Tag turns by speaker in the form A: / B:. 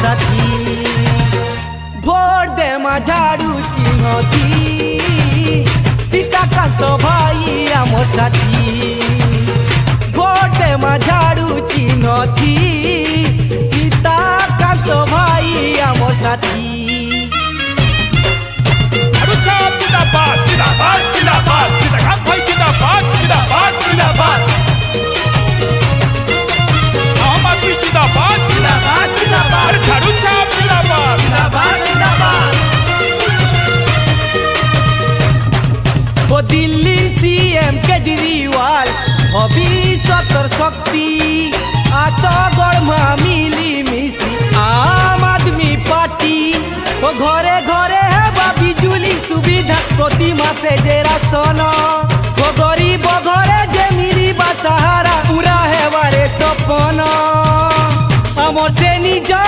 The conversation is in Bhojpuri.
A: साथी भोट दे मा झाड़ू चिन्हती सीताकांत भाई आमर साथी भोट दे मा झाड़ू चिन्हती सीताकांत भाई आमर साथी
B: जिंदाबाद जिंदाबाद जिंदाबाद सीताकांत भाई जिंदाबाद जिंदाबाद जिंदाबाद आम आदमी जिंदाबाद
A: जिंदाबाद जिंदाबाद
B: झाड़ू छाप जिंदाबाद
A: जिंदाबाद जिंदाबाद वो दिल्ली सीएम केजरीवाल भविष्य शक्ति आत गढ़ मिली मिसी आम आदमी पार्टी वो घरे घरे है बिजुली सुविधा प्रति मासे जे राशन वो गरीब घरे जे मिली सहारा पूरा है बारे सपन अमर से निज